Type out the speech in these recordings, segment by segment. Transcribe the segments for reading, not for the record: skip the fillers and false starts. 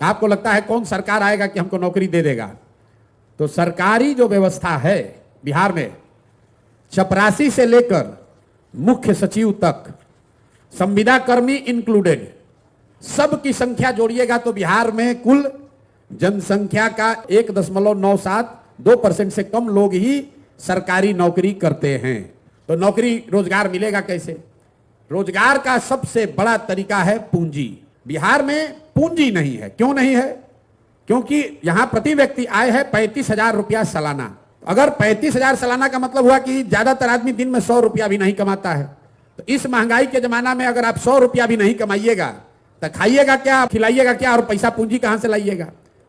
आपको लगता है कौन सरकार आएगा कि हमको नौकरी दे देगा? तो सरकारी जो व्यवस्था है बिहार में, चपरासी से लेकर मुख्य सचिव तक, संविदा कर्मी इंक्लूडेड, सबकी संख्या जोड़िएगा तो बिहार में कुल जनसंख्या का 1.97-2% से कम लोग ही सरकारी नौकरी करते हैं। तो नौकरी रोजगार मिलेगा कैसे? रोजगार का सबसे बड़ा तरीका है पूंजी। बिहार में पूंजी नहीं है। क्यों नहीं है? क्योंकि यहां प्रति व्यक्ति आय है 35,000 रुपया सालाना। अगर 35,000 सालाना का मतलब हुआ कि ज्यादातर आदमी दिन में 100 रुपया भी नहीं कमाता है, तो इस महंगाई के जमाना में अगर आप 100 रुपया भी नहीं कमाइएगा तो खाइएगा क्या, खिलाइएगा क्या, और पैसा पूंजी कहां से लाइएगा?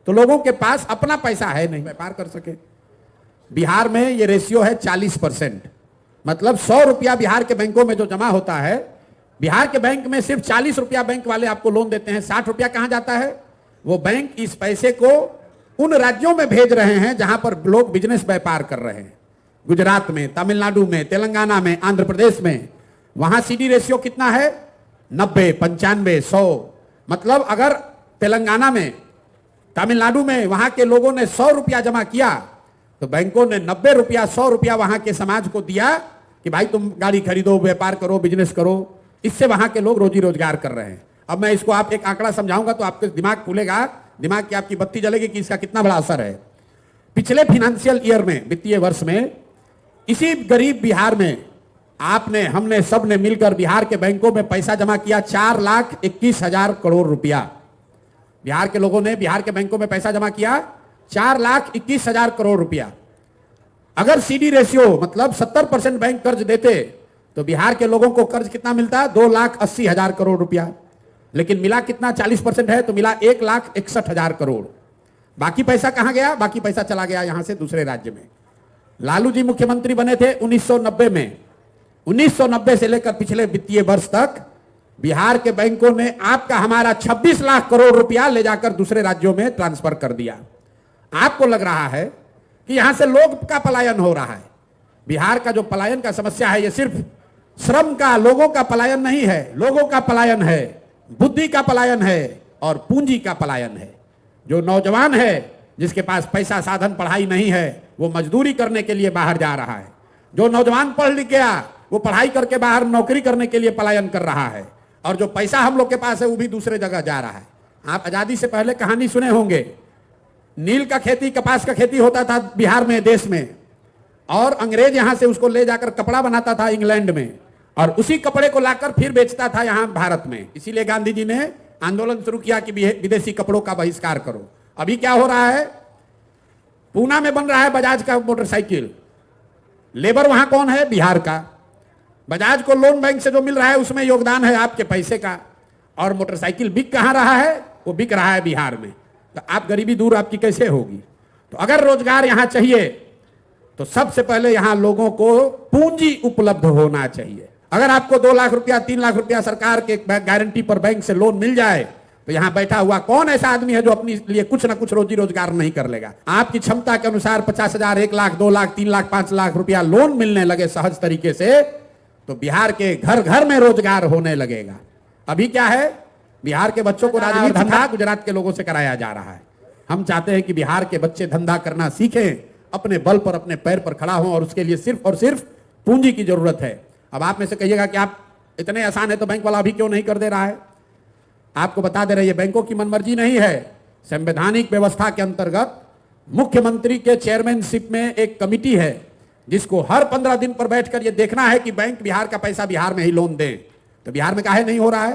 तो लोगों के पास अपना पैसा है नहीं व्यापार कर सके। बिहार में ये रेशियो है 40%। मतलब 100 रुपया बिहार के बैंकों में जो जमा होता है, बिहार के बैंक में सिर्फ 40 रुपया बैंक वाले आपको लोन देते हैं। 60 रुपया कहां जाता है? वो बैंक इस पैसे को उन राज्यों में भेज रहे हैं जहां पर लोग बिजनेस व्यापार कर रहे हैं। गुजरात में, तमिलनाडु में, तेलंगाना में, आंध्र प्रदेश में। वहां सीडी रेशियो कितना है? 90, 95, 100। मतलब अगर तेलंगाना में, तमिलनाडु में वहां के लोगों ने 100 रुपया जमा किया तो बैंकों ने 90 रुपया, 100 रुपया वहां के समाज को दिया कि भाई तुम गाड़ी खरीदो, व्यापार करो, बिजनेस करो। इससे वहां के लोग रोजी रोजगार कर रहे हैं। अब मैं इसको आप एक आंकड़ा समझाऊंगा तो आपके दिमाग खुलेगा, दिमाग की आपकी बत्ती जलेगी कि इसका कितना बड़ा असर है। पिछले फाइनेंशियल ईयर में, वित्तीय वर्ष में, इसी गरीब बिहार में आपने, हमने, सबने मिलकर बिहार के बैंकों में पैसा जमा किया 4,21,000 करोड़ रुपया। बिहार के लोगों ने बिहार के बैंकों में पैसा जमा किया 4,21,000 करोड़ रुपया। अगर सीडी रेशियो मतलब 70% बैंक कर्ज देते तो बिहार के लोगों को कर्ज कितना मिलता? 2,80,000 करोड़ रुपया। लेकिन मिला कितना? 40% है तो मिला 1,61,000 करोड़। बाकी पैसा कहां गया? बाकी पैसा चला गया यहां से दूसरे राज्य में। लालू जी मुख्यमंत्री बने थे 1990 में। 1990 से लेकर पिछले वित्तीय वर्ष तक बिहार के बैंकों ने आपका, हमारा 26 लाख करोड़ रुपया ले जाकर दूसरे राज्यों में ट्रांसफर कर दिया। आपको लग रहा है कि यहां से लोग का पलायन हो रहा है। बिहार का जो पलायन का समस्या है, यह सिर्फ श्रम का, लोगों का पलायन नहीं है। लोगों का पलायन है, बुद्धि का पलायन है और पूंजी का पलायन है। जो नौजवान है, जिसके पास पैसा, साधन, पढ़ाई नहीं है, वो मजदूरी करने के लिए बाहर जा रहा है। जो नौजवान पढ़ लिख गया, वो पढ़ाई करके बाहर नौकरी करने के लिए पलायन कर रहा है। और जो पैसा हम लोग के पास है वो भी दूसरे जगह जा रहा है। आप आजादी से पहले कहानी सुने होंगे, नील का खेती, कपास का खेती होता था बिहार में, देश में, और अंग्रेज यहां से उसको ले जाकर कपड़ा बनाता था इंग्लैंड में, और उसी कपड़े को लाकर फिर बेचता था यहां भारत में। इसीलिए गांधी जी ने आंदोलन शुरू किया कि विदेशी कपड़ों का बहिष्कार करो। अभी क्या हो रहा है? पूना में बन रहा है बजाज का मोटरसाइकिल। लेबर वहां कौन है? बिहार का। बजाज को लोन बैंक से जो मिल रहा है उसमें योगदान है आपके पैसे का। और मोटरसाइकिल बिक कहां रहा है? वो बिक रहा है बिहार में। तो आप गरीबी दूर आपकी कैसे होगी? तो अगर रोजगार यहां चाहिए तो सबसे पहले यहां लोगों को पूंजी उपलब्ध होना चाहिए। अगर आपको 2 लाख रुपया, 3 लाख रुपया सरकार के गारंटी पर बैंक से लोन मिल जाए तो यहां बैठा हुआ कौन ऐसा आदमी है जो अपने लिए कुछ ना कुछ रोजी रोजगार नहीं कर लेगा? आपकी क्षमता के अनुसार 50,000, 1 लाख, 2 लाख, 3 लाख, 5 लाख रुपया लोन मिलने लगे सहज तरीके से, तो बिहार के घर घर में रोजगार होने लगेगा। अभी क्या है? बिहार के बच्चों को राजनीति धंधा गुजरात के लोगों से कराया जा रहा है। हम चाहते हैं कि बिहार के बच्चे धंधा करना सीखें, अपने बल पर, अपने पैर पर खड़ा हों, और उसके लिए सिर्फ और सिर्फ पूंजी की जरूरत है। अब आप में से कहिएगा कि आप इतने आसान है तो बैंक वाला अभी क्यों नहीं कर दे रहा है? आपको बता दे रहे हैं, बैंकों की मनमर्जी नहीं है। संवैधानिक व्यवस्था के अंतर्गत मुख्यमंत्री के चेयरमैनशिप में एक कमिटी है जिसको हर 15 दिन पर बैठकर यह देखना है कि बैंक बिहार का पैसा बिहार में ही लोन दे। तो बिहार में काहे नहीं हो रहा है?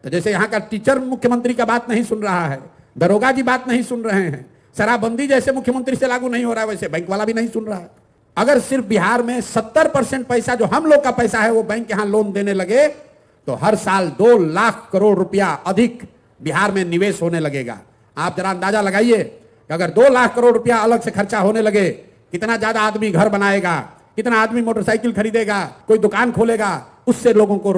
तो जैसे यहाँ का टीचर मुख्यमंत्री का बात नहीं सुन रहा है, दरोगा जी बात नहीं सुन रहे हैं, शराबबंदी जैसे मुख्यमंत्री से लागू नहीं हो रहा है, वैसे बैंक वाला भी नहीं सुन रहा है। अगर सिर्फ बिहार में 70% पैसा जो हम लोग का पैसा है वो बैंक यहां लोन देने लगे तो हर साल 2 लाख करोड़ रुपया अधिक बिहार में निवेश होने लगेगा। आप जरा अंदाजा लगाइए कि अगर 2 लाख करोड़ रुपया अलग से खर्चा होने लगे, कितना ज्यादा आदमी घर बनाएगा, कितना आदमी मोटरसाइकिल खरीदेगा, कोई दुकान खोलेगा, उससे लोगों को